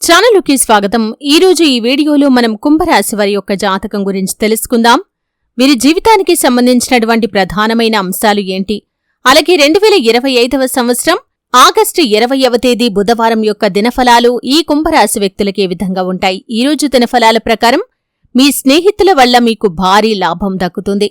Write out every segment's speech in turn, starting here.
ఛానలుకి స్వాగతం. ఈరోజు ఈ వీడియోలో మనం కుంభరాశి వారి యొక్క జాతకం గురించి తెలుసుకుందాం. వీరి జీవితానికి సంబంధించినటువంటి ప్రధానమైన అంశాలు ఏంటి, అలాగే 2025వ సంవత్సరం ఆగస్టు 20వ తేదీ బుధవారం యొక్క దినఫలాలు ఈ కుంభరాశి వ్యక్తులకు ఏ విధంగా ఉంటాయి. ఈరోజు దినఫలాల ప్రకారం మీ స్నేహితుల వల్ల మీకు భారీ లాభం దక్కుతుంది.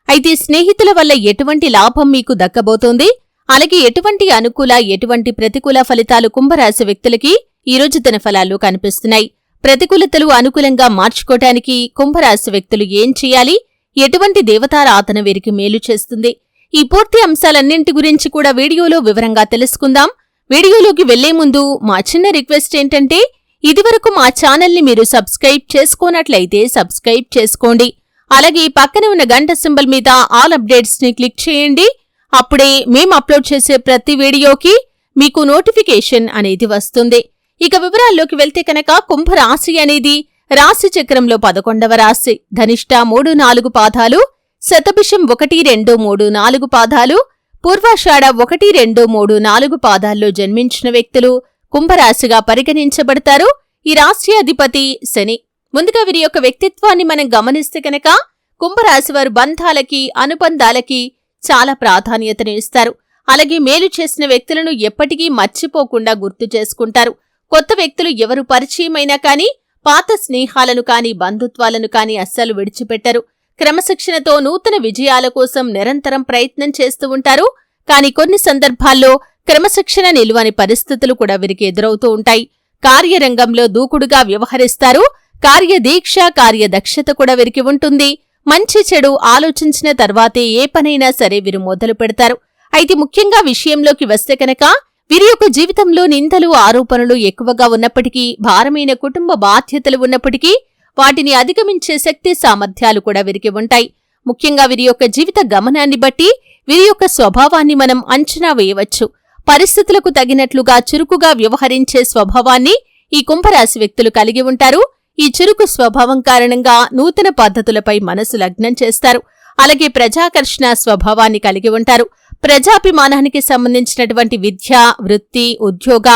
అయితే స్నేహితుల వల్ల ఎటువంటి లాభం మీకు దక్కబోతోంది, అలాగే ఎటువంటి అనుకూల ఎటువంటి ప్రతికూల ఫలితాలు కుంభరాశి వ్యక్తులకి ఈరోజు దినఫలాల్లో కనిపిస్తున్నాయి. ప్రతికూలతలు అనుకూలంగా మార్చుకోవటానికి కుంభరాశి వ్యక్తులు ఏం చేయాలి, ఎటువంటి దేవతారాధన వీరికి మేలు చేస్తుంది, ఈ పూర్తి అంశాలన్నింటి గురించి కూడా వీడియోలో వివరంగా తెలుసుకుందాం. వీడియోలోకి వెళ్లే ముందు మా చిన్న రిక్వెస్ట్ ఏంటంటే, ఇదివరకు మా ఛానల్ని మీరు సబ్స్క్రైబ్ చేసుకోనట్లయితే సబ్స్క్రైబ్ చేసుకోండి. అలాగే పక్కనే ఉన్న గంట సింబల్ మీద ఆల్ అప్డేట్స్ ని క్లిక్ చేయండి. అప్పుడే మేం అప్లోడ్ చేసే ప్రతి వీడియోకి మీకు నోటిఫికేషన్ అనేది వస్తుంది. ఇక వివరాల్లోకి వెళ్తే కనుక కుంభరాశి అనేది రాశి చక్రంలో 11వ రాశి. ధనిష్ట 3-4 పాదాలు, శతభిషం 1-2-3-4 పాదాలు, పూర్వాషాఢ 1-2-3-4 పాదాల్లో జన్మించిన వ్యక్తులు కుంభరాశిగా పరిగణించబడతారు. ఈ రాశి అధిపతి శని. ముందుగా వీరి యొక్క వ్యక్తిత్వాన్ని మనం గమనిస్తే కనుక కుంభరాశి వారు బంధాలకి అనుబంధాలకి చాలా ప్రాధాన్యతను ఇస్తారు. అలాగే మేలు చేసిన వ్యక్తులను ఎప్పటికీ మర్చిపోకుండా గుర్తు చేసుకుంటారు. కొత్త వ్యక్తులు ఎవరు పరిచయమైనా కానీ పాత స్నేహాలను కానీ బంధుత్వాలను కానీ అస్సలు విడిచిపెట్టరు. క్రమశిక్షణతో నూతన విజయాల కోసం నిరంతరం ప్రయత్నం చేస్తూ ఉంటారు. కానీ కొన్ని సందర్భాల్లో క్రమశిక్షణ నిలువని పరిస్థితులు కూడా వీరికి ఎదురవుతూ ఉంటాయి. కార్యరంగంలో దూకుడుగా వ్యవహరిస్తారు. కార్యదీక్ష కార్యదక్షత కూడా వీరికి ఉంటుంది. మంచి చెడు ఆలోచించిన తర్వాతే ఏ పనైనా సరే వీరు మొదలు పెడతారు. అయితే ముఖ్యంగా విషయంలోకి వస్తే కనుక వీరి యొక్క జీవితంలో నిందలు ఆరోపణలు ఎక్కువగా ఉన్నప్పటికీ, భారమైన కుటుంబ బాధ్యతలు ఉన్నప్పటికీ వాటిని అధిగమించే శక్తి సామర్థ్యాలు కూడా వీరికి ఉంటాయి. ముఖ్యంగా వీరి యొక్క జీవిత గమనాన్ని బట్టి వీరి యొక్క స్వభావాన్ని మనం అంచనా వేయవచ్చు. పరిస్థితులకు తగినట్లుగా చురుకుగా వ్యవహరించే స్వభావాన్ని ఈ కుంభరాశి వ్యక్తులు కలిగి ఉంటారు. ఈ చురుకు స్వభావం కారణంగా నూతన పద్ధతులపై మనసు లగ్నం చేస్తారు. అలాగే ప్రజాకర్షణ స్వభావాన్ని కలిగి ఉంటారు. ప్రజాభిమానానికి సంబంధించినటువంటి విద్య, వృత్తి, ఉద్యోగ,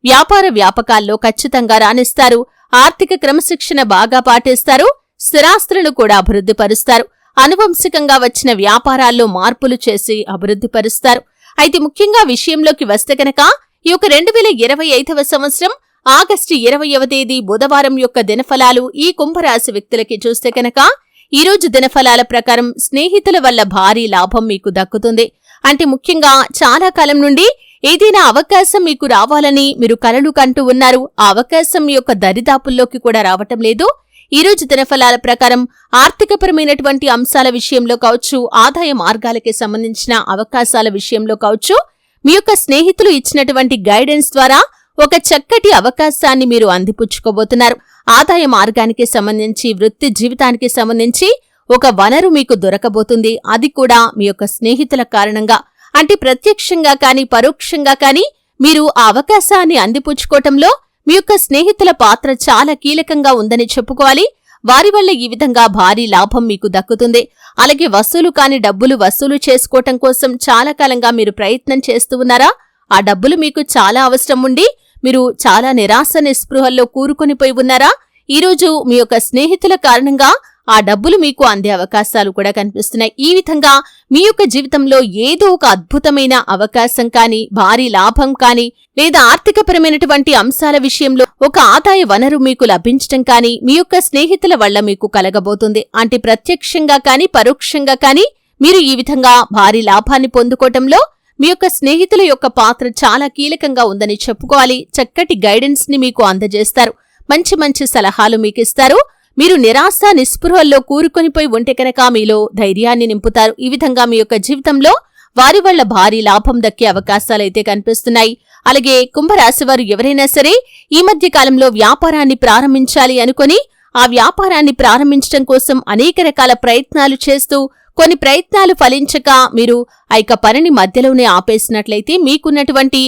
వ్యాపార వ్యాపకాల్లో ఖచ్చితంగా రాణిస్తారు. ఆర్థిక క్రమశిక్షణ బాగా పాటిస్తారు. స్థిరాస్తులను కూడా అభివృద్ధిపరుస్తారు. అనువంశికంగా వచ్చిన వ్యాపారాల్లో మార్పులు చేసి అభివృద్ధిపరుస్తారు. అయితే ముఖ్యంగా విషయంలోకి వస్తే కనుక ఈ యొక్క 2025వ సంవత్సరం ఆగస్టు 20వ తేదీ బుధవారం యొక్క దినఫలాలు ఈ కుంభరాశి వ్యక్తులకి చూస్తే కనుక ఈరోజు దినఫలాల ప్రకారం స్నేహితుల వల్ల భారీ లాభం మీకు దక్కుతుంది. అంటే ముఖ్యంగా చాలా కాలం నుండి ఏదైనా అవకాశం మీకు రావాలని మీరు కలలు కంటూ ఉన్నారు. ఆ అవకాశం మీ యొక్క దరిదాపుల్లోకి కూడా రావటం లేదు. ఈరోజు దినఫలాల ప్రకారం ఆర్థికపరమైనటువంటి అంశాల విషయంలో కావచ్చు, ఆదాయ మార్గాలకి సంబంధించిన అవకాశాల విషయంలో కావచ్చు, మీ యొక్క స్నేహితులు ఇచ్చినటువంటి గైడెన్స్ ద్వారా ఒక చక్కటి అవకాశాన్ని మీరు అందిపుచ్చుకోబోతున్నారు. ఆదాయ మార్గానికి సంబంధించి, వృత్తి జీవితానికి సంబంధించి ఒక వనరు మీకు దొరకబోతుంది. అది కూడా మీ యొక్క స్నేహితుల కారణంగా. అంటే ప్రత్యక్షంగా కానీ పరోక్షంగా కానీ మీరు ఆ అవకాశాన్ని అందిపుచ్చుకోవటంలో మీ యొక్క స్నేహితుల పాత్ర చాలా కీలకంగా ఉందని చెప్పుకోవాలి. వారి వల్ల ఈ విధంగా భారీ లాభం మీకు దక్కుతుంది. అలాగే వసూలు కాని డబ్బులు వసూలు చేసుకోవటం కోసం చాలా కాలంగా మీరు ప్రయత్నం చేస్తూ ఉన్నారా? ఆ డబ్బులు మీకు చాలా అవసరం ఉండి మీరు చాలా నిరాశ నిస్పృహల్లో కూరుకొనిపోయి ఉన్నారా? ఈరోజు మీ యొక్క స్నేహితుల కారణంగా ఆ డబ్బులు మీకు అందే అవకాశాలు కూడా కనిపిస్తున్నాయి. ఈ విధంగా మీ యొక్క జీవితంలో ఏదో ఒక అద్భుతమైన అవకాశం కానీ, భారీ లాభం కానీ, లేదా ఆర్థికపరమైనటువంటి అంశాల విషయంలో ఒక ఆదాయ వనరు మీకు లభించటం కానీ మీ యొక్క స్నేహితుల వల్ల మీకు కలగబోతుంది. అంటే ప్రత్యక్షంగా కానీ పరోక్షంగా కానీ మీరు ఈ విధంగా భారీ లాభాన్ని పొందుకోవటంలో మీ యొక్క స్నేహితుల యొక్క పాత్ర చాలా కీలకంగా ఉందని చెప్పుకోవాలి. చక్కటి గైడెన్స్ ని మీకు అందజేస్తారు. మంచి మంచి సలహాలు మీకు ఇస్తారు. మీరు నిరాశ నిస్పృహల్లో కూరుకొనిపోయి ఉంటే కనుక మీలో ధైర్యాన్ని నింపుతారు. ఈ విధంగా మీ యొక్క జీవితంలో వారి వల్ల భారీ లాభం దక్కే అవకాశాలైతే కనిపిస్తున్నాయి. అలాగే కుంభరాశి వారు ఎవరైనా సరే ఈ మధ్య కాలంలో వ్యాపారాన్ని ప్రారంభించాలి అనుకుని ఆ వ్యాపారాన్ని ప్రారంభించడం కోసం అనేక రకాల ప్రయత్నాలు చేస్తూ కొన్ని ప్రయత్నాలు ఫలించక మీరు ఆ యొక్క పనిని మధ్యలోనే ఆపేసినట్లయితే మీకున్నటువంటి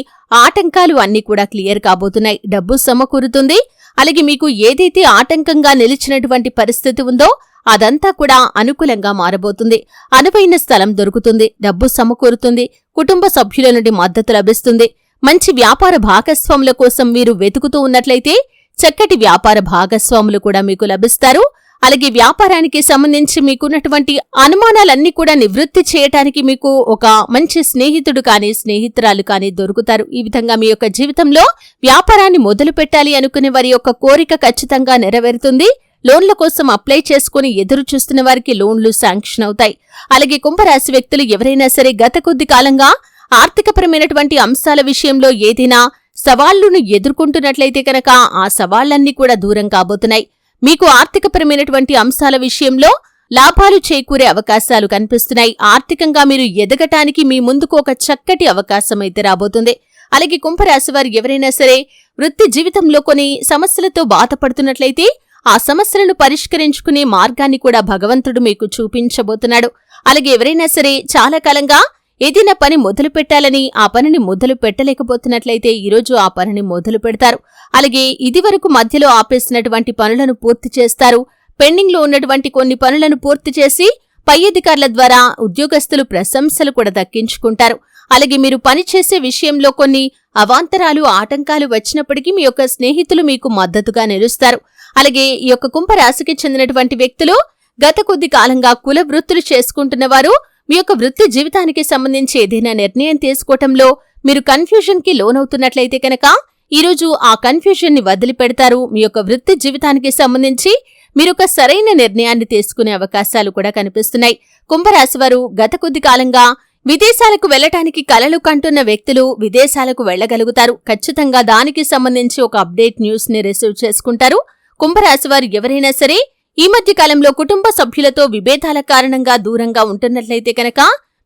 ఆటంకాలు అన్నీ కూడా క్లియర్ కాబోతున్నాయి. డబ్బు సమకూరుతుంది. అలాగే మీకు ఏదైతే ఆటంకంగా నిలిచినటువంటి పరిస్థితి ఉందో అదంతా కూడా అనుకూలంగా మారబోతుంది. అనువైన స్థలం దొరుకుతుంది. డబ్బు సమకూరుతుంది. కుటుంబ సభ్యుల నుండి మద్దతు లభిస్తుంది. మంచి వ్యాపార భాగస్వాముల కోసం మీరు వెతుకుతూ ఉన్నట్లయితే చక్కటి వ్యాపార భాగస్వాములు కూడా మీకు లభిస్తారు. అలాగే వ్యాపారానికి సంబంధించి మీకున్నటువంటి అనుమానాలన్నీ కూడా నివృత్తి చేయటానికి మీకు ఒక మంచి స్నేహితుడు కానీ స్నేహితురాలు కానీ దొరుకుతారు. ఈ విధంగా మీ యొక్క జీవితంలో వ్యాపారాన్ని మొదలు పెట్టాలి అనుకునే వారి యొక్క కోరిక ఖచ్చితంగా నెరవేరుతుంది. లోన్ల కోసం అప్లై చేసుకుని ఎదురు చూస్తున్న వారికి లోన్లు శాంక్షన్ అవుతాయి. అలాగే కుంభరాశి వ్యక్తులు ఎవరైనా సరే గత కొద్ది కాలంగా ఆర్థికపరమైనటువంటి అంశాల విషయంలో ఏదైనా సవాళ్లను ఎదుర్కొంటున్నట్లయితే కనుక ఆ సవాళ్లన్నీ కూడా దూరం కాబోతున్నాయి. మీకు ఆర్థికపరమైనటువంటి అంశాల విషయంలో లాభాలు చేకూరే అవకాశాలు కనిపిస్తున్నాయి. ఆర్థికంగా మీరు ఎదగటానికి మీ ముందుకు ఒక చక్కటి అవకాశం అయితే రాబోతుంది. అలాగే కుంభరాశి వారు ఎవరైనా సరే వృత్తి జీవితంలో కొన్ని సమస్యలతో బాధపడుతున్నట్లయితే ఆ సమస్యలను పరిష్కరించుకునే మార్గాన్ని కూడా భగవంతుడు మీకు చూపించబోతున్నాడు. అలాగే ఎవరైనా సరే చాలా కాలంగా ఏదైనా పని మొదలు పెట్టాలని ఆ పనిని మొదలు పెట్టలేకపోతున్నట్లయితే ఈరోజు ఆ పనిని మొదలు పెడతారు. అలాగే ఇదివరకు మధ్యలో ఆపేసినటువంటి పనులను పూర్తి చేస్తారు. పెండింగ్ లో ఉన్నటువంటి కొన్ని పనులను పూర్తి చేసి పై అధికారుల ద్వారా ఉద్యోగస్తులు ప్రశంసలు కూడా దక్కించుకుంటారు. అలాగే మీరు పనిచేసే విషయంలో కొన్ని అవాంతరాలు ఆటంకాలు వచ్చినప్పటికీ మీ యొక్క స్నేహితులు మీకు మద్దతుగా నిలుస్తారు. అలాగే ఈ యొక్క కుంభరాశికి చెందినటువంటి వ్యక్తులు గత కొద్ది కాలంగా కుల వృత్తులు చేసుకుంటున్నవారు మీ యొక్క వృత్తి జీవితానికి సంబంధించి ఏదైనా నిర్ణయం తీసుకోవటంలో మీరు కన్ఫ్యూజన్ కి లోనవుతున్నట్లయితే కనుక ఈరోజు ఆ కన్ఫ్యూజన్ ని వదిలిపెడతారు. మీ యొక్క వృత్తి జీవితానికి సంబంధించి మీరొక సరైన నిర్ణయాన్ని తీసుకునే అవకాశాలు కూడా కనిపిస్తున్నాయి. కుంభరాశివారు గత కొద్ది కాలంగా విదేశాలకు వెళ్లటానికి కలలు కంటున్న వ్యక్తులు విదేశాలకు వెళ్లగలుగుతారు. ఖచ్చితంగా దానికి సంబంధించి ఒక అప్డేట్ న్యూస్ ని రిసీవ్ చేసుకుంటారు. కుంభరాశివారు ఎవరైనా సరే ఈ మధ్య కాలంలో కుటుంబ సభ్యులతో విభేదాల కారణంగా దూరంగా ఉంటున్నట్లయితే కనుక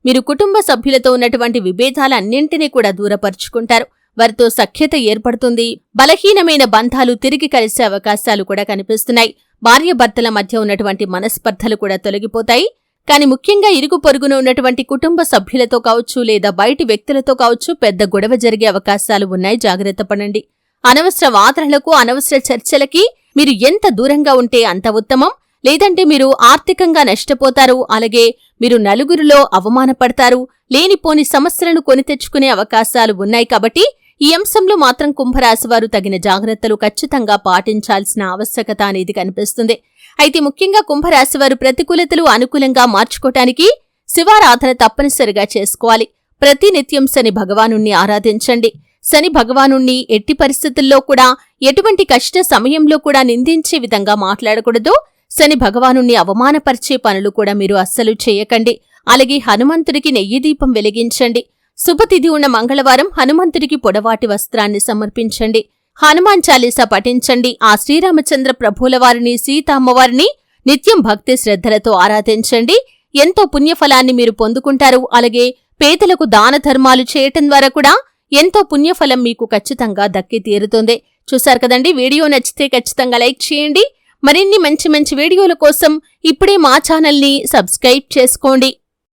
మీరు కుటుంబ సభ్యులతో ఉన్నటువంటి విభేదాలన్నింటినీ కూడా దూరపరుచుకుంటారు. వారితో సఖ్యత ఏర్పడుతుంది. బలహీనమైన బంధాలు తిరిగి కలిసే అవకాశాలు కూడా కనిపిస్తున్నాయి. భార్యాభర్తల మధ్య ఉన్నటువంటి మనస్పర్ధలు కూడా తొలగిపోతాయి. కానీ ముఖ్యంగా ఇరుగు పొరుగున ఉన్నటువంటి కుటుంబ సభ్యులతో కావచ్చు లేదా బయటి వ్యక్తులతో కావచ్చు పెద్ద గొడవ జరిగే అవకాశాలు ఉన్నాయి. జాగ్రత్త పడండి. అనవసర వాదనలకు అనవసర చర్చలకి మీరు ఎంత దూరంగా ఉంటే అంత ఉత్తమం. లేదంటే మీరు ఆర్థికంగా నష్టపోతారు. అలాగే మీరు నలుగురిలో అవమానపడతారు. లేనిపోని సమస్యలను కొని తెచ్చుకునే అవకాశాలు ఉన్నాయి. కాబట్టి ఈ అంశంలో మాత్రం కుంభరాశివారు తగిన జాగ్రత్తలు ఖచ్చితంగా పాటించాల్సిన ఆవశ్యకత అనేది కనిపిస్తుంది. అయితే ముఖ్యంగా కుంభరాశివారు ప్రతికూలతలు అనుకూలంగా మార్చుకోవటానికి శివారాధన తప్పనిసరిగా చేసుకోవాలి. ప్రతినిత్యం శని భగవానుణ్ణి ఆరాధించండి. శని భగవానుణ్ణి ఎట్టి పరిస్థితుల్లో కూడా ఎటువంటి కష్ట సమయంలో కూడా నిందించే విధంగా మాట్లాడకూడదు. శని భగవానుణ్ణి అవమానపరిచే పనులు కూడా మీరు అస్సలు చేయకండి. అలాగే హనుమంతుడికి నెయ్యి దీపం వెలిగించండి. శుభతిథి ఉన్న మంగళవారం హనుమంతుడికి పొడవాటి వస్త్రాన్ని సమర్పించండి. హనుమాన్ చాలీసా పఠించండి. ఆ శ్రీరామచంద్ర ప్రభువుల వారిని సీతామ్మవారిని నిత్యం భక్తి శ్రద్ధలతో ఆరాధించండి. ఎంతో పుణ్యఫలాన్ని మీరు పొందుకుంటారు. అలాగే పేదలకు దాన ధర్మాలు చేయటం ద్వారా కూడా ఎంతో పుణ్యఫలం మీకు ఖచ్చితంగా దక్కి తీరుతుంది. చూశారు కదండి. వీడియో నచ్చితే ఖచ్చితంగా లైక్ చేయండి. మరిన్ని మంచి మంచి వీడియోల కోసం ఇప్పుడే మా ఛానల్ని సబ్స్క్రైబ్ చేసుకోండి.